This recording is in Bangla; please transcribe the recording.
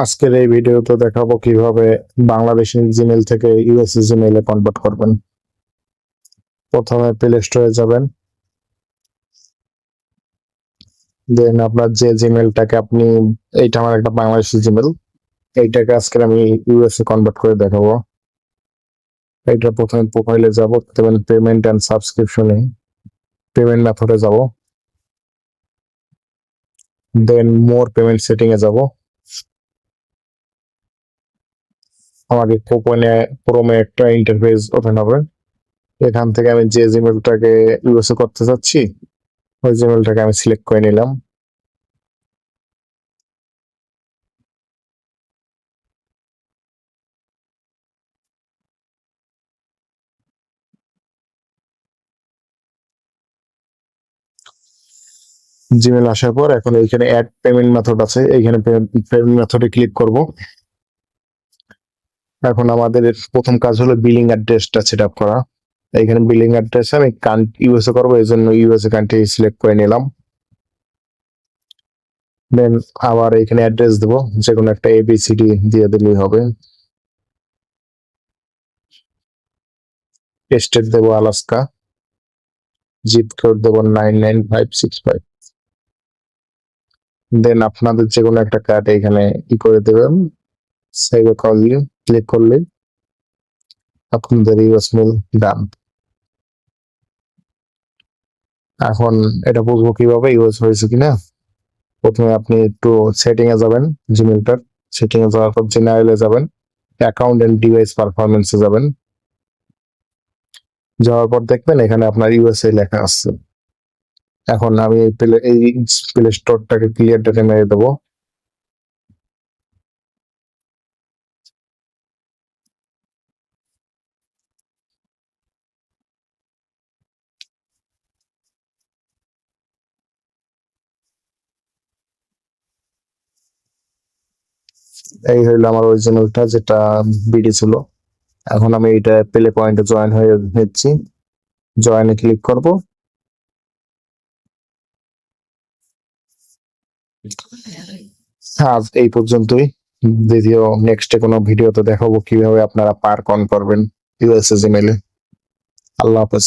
আজকের এই ভিডিওতে দেখাবো কিভাবে বাংলাদেশি জিমেইল থেকে ইউএসএ জিমেইলে কনভার্ট করবেন। প্রথমে প্লে স্টোরে যাবেন, দেন আপনার যে জিমেইলটাকে এইটা আমার একটা বাংলাদেশি জিমেইল, এইটাকে আজকে আমি ইউএসএ কনভার্ট করে দেখাবো। এইটা প্রথমে প্রোফাইলে যাব, দেন পেমেন্ট এন্ড সাবস্ক্রিপশনে পেমেন্ট মেথডে যাব, দেন মোর পেমেন্ট সেটিং এ যাব। আমাকে ক্রোমে একটা ইন্টারফেস ওপেন হবে। এখান থেকে আমি যে জিমেইলটাকে ইউএসএ করতে চাচ্ছি ওই জিমেইলটাকে আমি সিলেক্ট করে নিলাম। জিমেল আসার পর এখন এইখানে অ্যাড পেমেন্ট মেথড আছে, এইখানে পেমেন্ট মেথডে ক্লিক করব। এখন আমাদের প্রথম কাজ হলো বিলিং অ্যাড্রেসটা সেট আপ করা। এইখানে বিলিং অ্যাড্রেস আমি ইউএসএ করবো, এই জন্য ইউএসএ কান্ট্রি সিলেক্ট করে নিলাম। দেন আবার এইখানে অ্যাড্রেস দেবো, যে কোনো একটা এবিসিডি দিয়ে দিলেই হবে। স্টেট দেবো আলাস্কা, জিপ কোড দেবো 99565। দেন আপনাদের যে কোনো একটা কার্ড এখানে করে দেবেন, সেভ ক্লিক করলে আপনাদের ইউএস মেল ডান। এখন এটা বুঝবো কিভাবে ইউএস হয়েছে কিনা। প্রথমে আপনি একটু সেটিং এ যাবেন, জিমেলটার সেটিং এ যাওয়ার পর জেনারেলে যাবেন, অ্যাকাউন্ট এন্ড ডিভাইস পারফরমেন্সে যাবেন। যাওয়ার পর দেখবেন এখানে আপনার ইউএসএ লেখা আছে। এখন আমি এই প্লে স্টোরটাকে ক্লিয়ার ডেটে মেরে দেবো। এই হইলো আমার অরিজিনালটা, যেটা বিডি ছিল। এখন আমি এটা প্লে পয়েন্টে জয়েন হয়ে নিচ্ছি, জয়েনে ক্লিক করব। আজ এই পর্যন্তই। দ্বিতীয় নেক্সটে কোনো ভিডিওতে দেখাবো কিভাবে আপনারা পার কন করবেন ইউএসএ জিমেইলে। আল্লাহ হাফেজ।